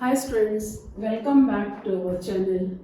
Hi students, welcome back to our channel.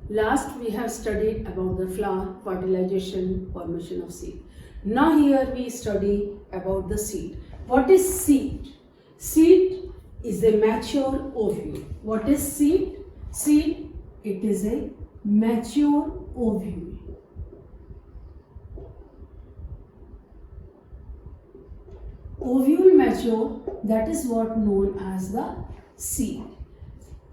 Last we have studied about the flower, fertilization, formation of seed. Now here we study about the seed. What is seed? Seed is a mature ovule. What is seed? Seed, it is a mature ovule. Ovule mature, that is what known as the seed.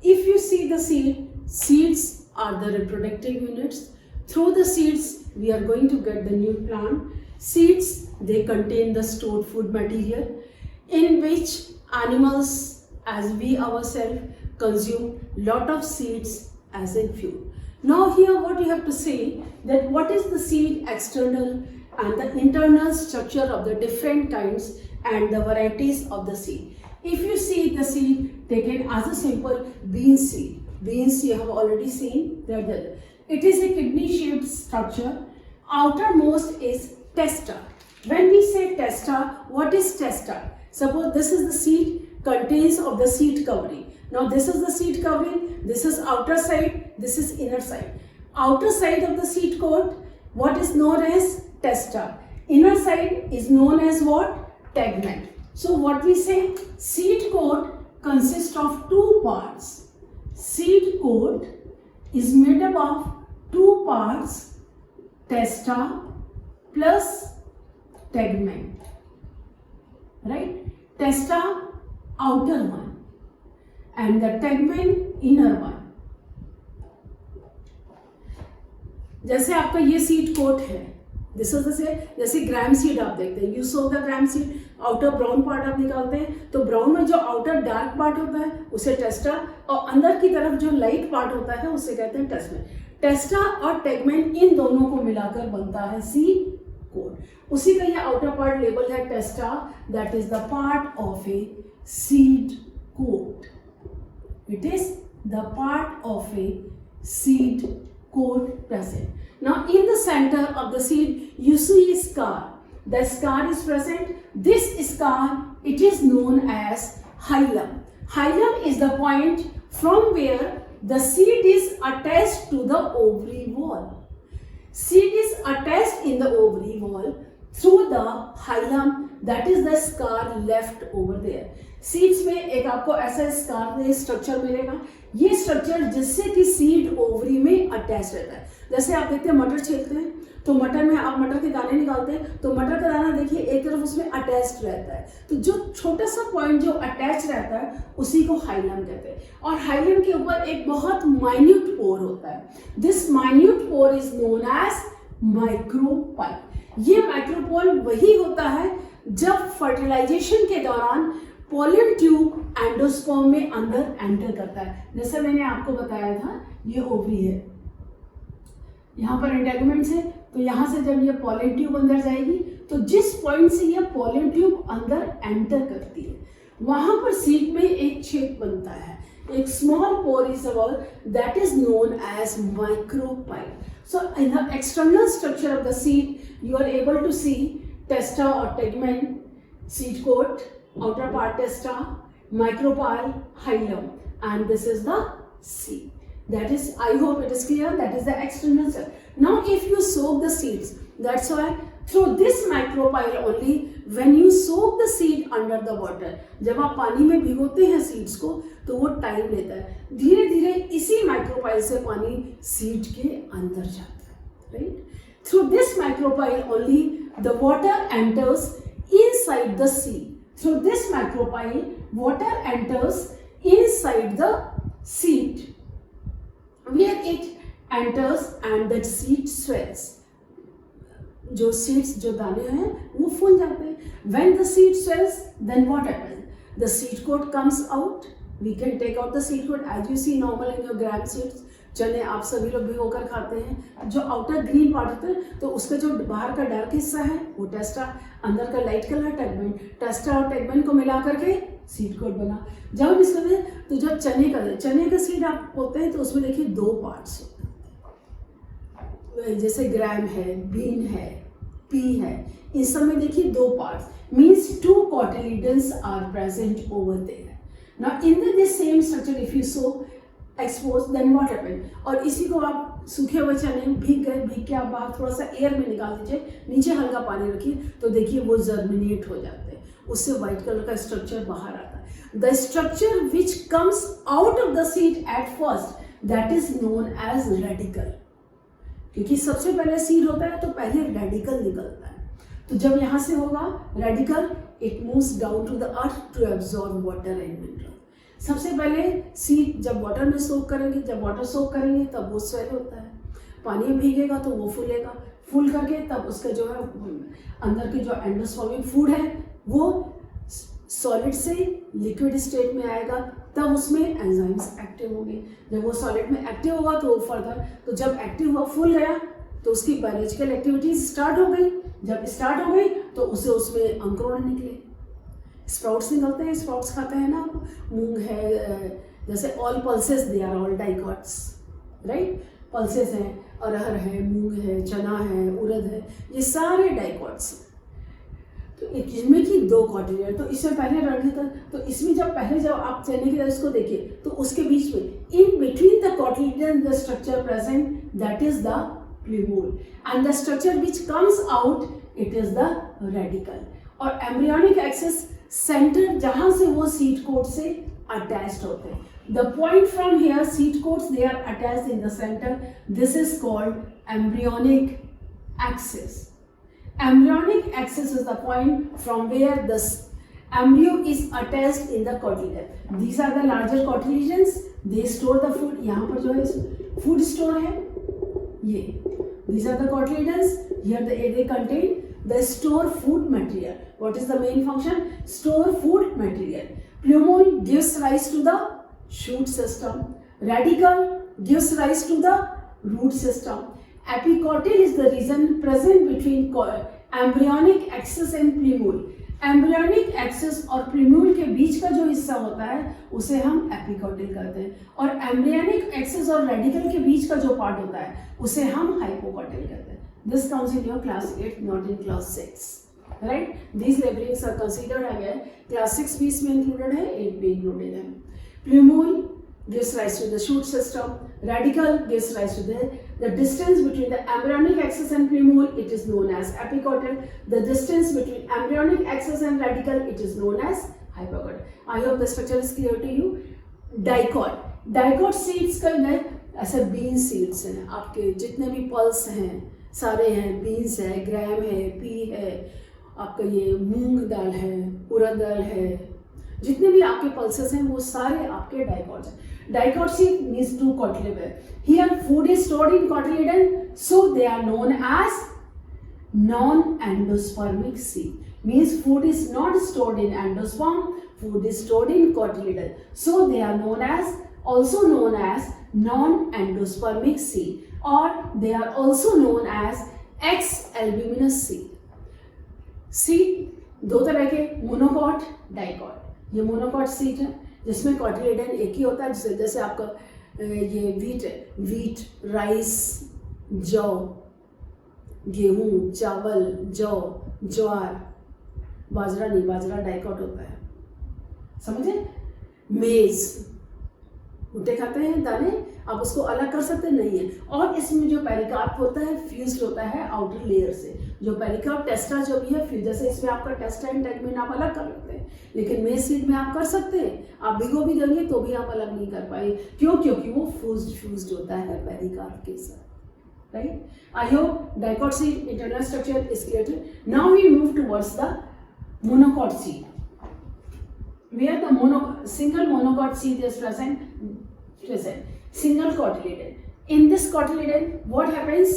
If you see the seed, seeds are the reproductive units. Through the seeds, we are going to get the new plant. Seeds, they contain the stored food material in which animals, as we ourselves, consume lot of seeds as a fuel. Now here what you have to say that what is the seed external and the internal structure of the different kinds and the varieties of the seed. If you see the seed taken as a simple bean seed, beans you have already seen that it is a kidney shaped structure. Outermost is testa. When we say testa, what is testa? Suppose this is the seed contains of the seed covering. Now this is the seed covering, this is outer side, this is inner side. Outer side of the seed coat, what is known as testa. Inner side is known as what? Tegmen. So what we say, seed coat consists of two parts. Seed coat is made up of two parts, testa plus tegmen. Right? Testa outer one and the tegmen inner one. जैसे आपका ये seed coat है, this is जैसे ग्राम seed आप देखते हैं, you so the gram seed, outer brown part आप निकालते हैं तो ब्राउन में जो आउटर डार्क पार्ट होता है उसे टेस्टा और अंदर की तरफ जो लाइट पार्ट होता है उसे कहते हैं टेस्टमेन. टेस्टा और टेगमेन इन दोनों को मिलाकर बनता है सीड कोट. उसी का ये आउटर पार्ट लेबल है testa, that is the part of a seed coat. It is the part of a seed coat present. Now in the center of the seed you see a scar. The scar is present. This scar, it is known as hilum. Hilum is the point from where the seed is attached to the ovary wall. Seed is attached in the ovary wall through the hilum, that is the scar left over there. Seeds में एक आपको ऐसा scar structure मिलेगा. ये structure जिससे कि seed ovary में attach रहता है. जैसे आप देखते हैं मटर छीलते हैं तो मटर में आप मटर के दाने निकालते हैं तो मटर का दाना देखिए एक तरफ उसमें अटैच्ड रहता है, तो जो छोटा सा पॉइंट जो अटैच रहता है उसी को हाइलम कहते हैं. और हाइलम के ऊपर एक बहुत माइन्यूट पोर होता है. This minute pore is known as micropyle. ये माइक्रोपोल वही होता है जब फर्टिलाइजेशन के दौरान पोलन ट्यूब एंडोस्पर्म में अंदर एंटर करता है. जैसे मैंने आपको बताया था ये ओवरी है, यहाँ पर इंटेगुमेंट्स है, तो यहाँ से जब ये पोलन ट्यूब अंदर जाएगी तो जिस पॉइंट से ये पोलन ट्यूब अंदर एंटर करती है वहां पर सीड में एक छेद बनता है, एक small pore is that is known as micropyle. So in the external structure of the seed, you are able to see testa or tegmen, seed coat, outer part testa, micropyle, hilum, and this is the seed. That is, I hope it is clear, that is the external structure. Now if you soak the seeds, that's why through this micropyle only, when you soak the seed under the water, जब आप पानी में भिगोते हैं seeds को तो वो time लेता है, धीरे धीरे इसी माइक्रोपाइल से पानी सीड के अंदर जाता है. Right? Through this micropyle only the water enters inside the seed. Through this micropyle water enters inside the seed where it enters and that seed swells. जो सीड्स जो दाने हैं वो फूल जाते हैं. When the seed swells, then what happens? The seed coat comes out. We can take out the seed coat as you see normal in your gram seeds. चने आप सभी लोग भिगोकर खाते हैं. जो आउटर ग्रीन पार्ट होता है तो उसका जो बाहर का डार्क हिस्सा है वो टेस्टा, अंदर का लाइट कलर टेगमेन. टेस्टा और टेगमेन को मिला करके सीड कोट बना. जब हम इसको दें तो जब चने का सीड आप होते हैं तो उसमें देखिए दो पार्ट्स होते हैं, जैसे ग्राम है, बीन है, पी है, इस सब में देखिए दो parts, means two cotyledons are present over there. Now in this same structure if you sow expose then what happen, और इसी को आप सूखे हुए चने भीग के आप बाहर थोड़ा सा एयर में निकाल दीजिए, नीचे हल्का पानी रखिए, तो देखिए वो जर्मिनेट हो जाते हैं, उससे व्हाइट कलर का स्ट्रक्चर बाहर आता है। The structure which comes out of the seed at first that is known as radicle, क्योंकि सबसे पहले सीड होता है तो पहले रेडिकल निकलता है। तो जब यहाँ से होगा radicle, it moves down to the earth to absorb water and mineral. सबसे पहले सीड जब वाटर में सोक करेंगे, जब वाटर सोक करेंगे तब वो स्वेल होता है, पानी में भीगेगा तो वो फूलेगा, फूल करके तब उसका जो है अंदर के जो एंडोस्पर्मिक फूड है वो सॉलिड से लिक्विड स्टेट में आएगा, तब उसमें एंजाइम्स एक्टिव होंगे। जब वो सॉलिड में एक्टिव होगा तो वो फर्दर, तो जब एक्टिव हुआ फूल गया तो उसकी बायोलॉजिकल एक्टिविटीज स्टार्ट हो गई, जब स्टार्ट हो गई तो उसे उसमें अंकुरण निकले, स्प्राउट्स निकलते हैं, स्प्राउट्स खाते हैं ना, मूंग है, जैसे all pulses they are all dicots, right, pulses हैं, अरहर है, मूंग है, चना है, उड़द है, ये सारे डाइकॉट्स। तो इसमें की 2 कॉटिलिडन, तो इसमें पहले रख देता, तो इसमें जब पहले जब आप चने की तरह इसको देखिए तो उसके बीच में in between the cotyledon the structure present that is the plumule and the structure which comes out it is the radicle. और एम्ब्रियोनिक एक्सिस सेंटर जहां से वो सीड कोट से अटैच्ड होते हैं, the point from here seed coats they are attached in the centre, this is called embryonic axis. Embryonic axis is the point from where the embryo is attached in the cotyledon. These are the larger cotyledons. They store the food. यहाँ पर जो है food store है ये. These are the cotyledons. Here they contain the store food material. What is the main function? Store food material. Plumule gives rise to the shoot system. Radicle gives rise to the root system. Epicotyl is the region present between embryonic axis and plumule. Embryonic axis और plumule के बीच का जो हिस्सा होता है उसे हम epicotyl कहते हैं, और embryonic axis और radicle के बीच का जो पार्ट होता है उसे हम hypocotyl कहते हैं. This comes in your class 8, not in class 6. Right? These labelings are considered again. Class 6 भी इसमें included है, 8 भी included है. Plumule gives rise to the shoot system. Radicle gives rise to the distance between the embryonic axis and plumule, it is known as epicotyl. The distance between embryonic axis and radicle, it is known as hypocotyl. I hope the structure is clear to you. Dicot. Dicot seeds का ऐसे bean seeds हैं, आपके जितने भी pulse हैं सारे हैं, beans है, gram है, pea है, आपका ये मूंग दाल है, उड़द दाल है, जितने भी आपके pulses हैं वो सारे आपके dicots हैं. Dicot seed means 2 cotyledon. Here food is stored in cotyledon, so they are known as non-endospermic seed. Means food is not stored in endosperm, food is stored in cotyledon. So they are also known as non-endospermic seed, or they are also known as X-albuminous seed. Seed 2 तरह के, monocot, dicot. ये monocot seed है जिसमें cotyledon एक ही होता है, जैसे आपका ये वीट, राइस, जौ, गेहूं, चावल, जौ, ज्वार, बाजरा नहीं, बाजरा डाइकॉट होता है, समझे? मेज, भुट्टे खाते हैं दाने, आप उसको अलग कर सकते नहीं है। और इसमें जो पेरिकार्प होता है फ्यूज्ड होता है आउटर लेयर से, जो पेरिकार्प टेस्टा जो भी है फ्यूज, जैसे इसमें आपका टेस्टा एंड टेगमेन आप अलग कर लेते हैं, लेकिन मेज सीड में आप कर सकते हैं, आप भिगो भी देंगे तो भी आप अलग नहीं कर पाएंगे। क्यों? क्योंकि वो फ्यूज्ड होता है पेरिकार्प के साथ, right? I hope dicot seed internal structure is clear. Now we move towards the monocot seed, where the single monocot seed is present, single cotyledon. In this cotyledon, what happens?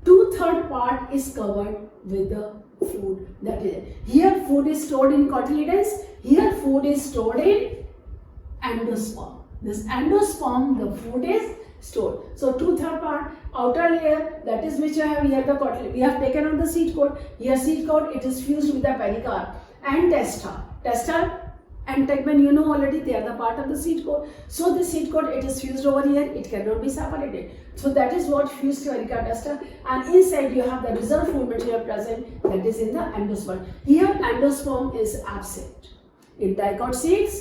2/3 part is covered with the food. That is it. Here food is stored in cotyledons. Here food is stored in endosperm. This endosperm, the food is stored. So 2/3 part, outer layer, that is which I have here the cotyledon. We have taken out the seed coat. Here seed coat, it is fused with the pericarp and testa. Testa and tegmen, you know already, they are the part of the seed coat. So the seed coat, it is fused over here, it cannot be separated. So that is what fused pericarp testa, and inside you have the reserved food material present, that is in the endosperm. Here endosperm is absent. In dicot seeds,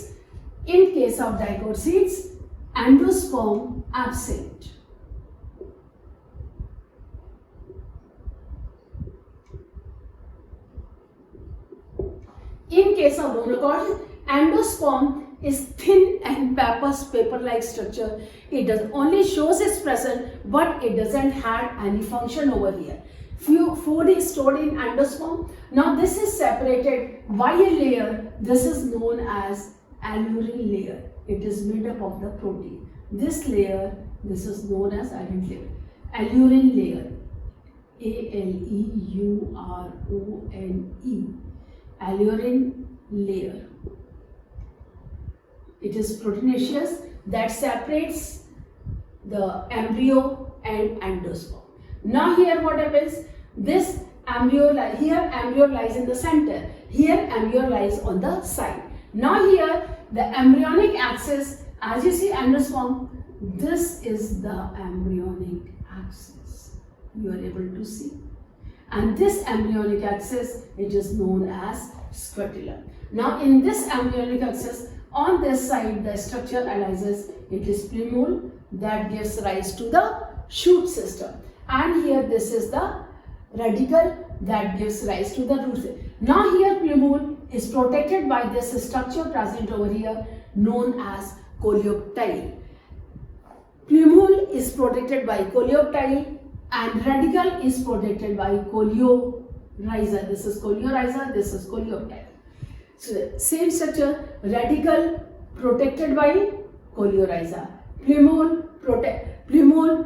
in case case of dicot seeds, endosperm absent. In case of monocot, endosperm is thin and paper-like structure. It does only shows its presence, but it doesn't have any function over here. Food is stored in endosperm. Now this is separated by a layer. This is known as allurin layer. It is made up of the protein. This layer, this is known as allurin layer. A-L-E-U-R-O-N-E. Allurin layer. It is proteinaceous that separates the embryo and endosperm. Now here what happens? This embryo, here embryo lies in the center. Here embryo lies on the side. Now here the embryonic axis, as you see endosperm, this is the embryonic axis. You are able to see. And this embryonic axis, it is known as scutellum. Now in this embryonic axis, on this side the structure arises, it is plumule that gives rise to the shoot system. And here this is the radicle that gives rise to the root system. Now here plumule is protected by this structure present over here known as coleoptile. Plumule is protected by coleoptile and radicle is protected by coleorhiza. This is coleorhiza, this is coleoptile. So same structure, radicle protected by coleorhiza, plumule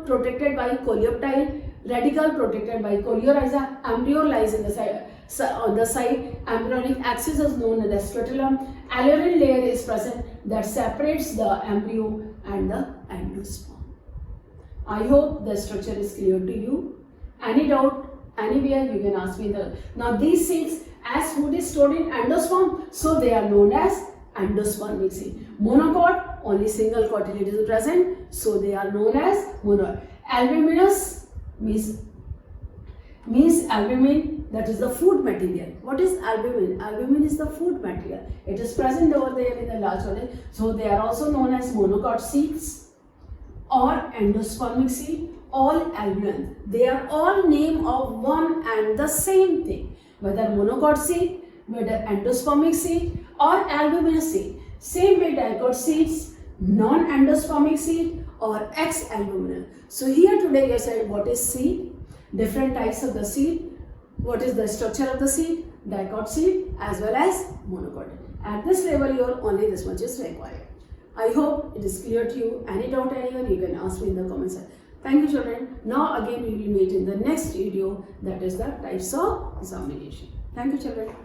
protected by coleoptile, radicle protected by coleorhiza, embryo lies in the side, on the side, embryonic axis is known as scutellum, allurin layer is present that separates the embryo and the endosperm. I hope the structure is clear to you. Any doubt, anywhere, you can ask me. Now these seeds, as food is stored in endosperm, so they are known as endospermic seed. Monocot, only single cotyledon is present, so they are known as monocot. Albuminous means albumin, that is the food material. What is albumin? Albumin is the food material. It is present over there in the large one. So they are also known as monocot seeds or endospermic seed, all albumin. They are all name of one and the same thing. Whether monocot seed, whether endospermic seed or albuminous seed. Same way dicot seeds, non-endospermic seed or ex-albuminous. So here today you said what is seed, different types of the seed, what is the structure of the seed, dicot seed as well as monocot. At this level your only this much is required. I hope it is clear to you. Any doubt anywhere, you can ask me in the comments. Thank you children. Now again we will meet in the next video, that is the types of examination. Thank you children.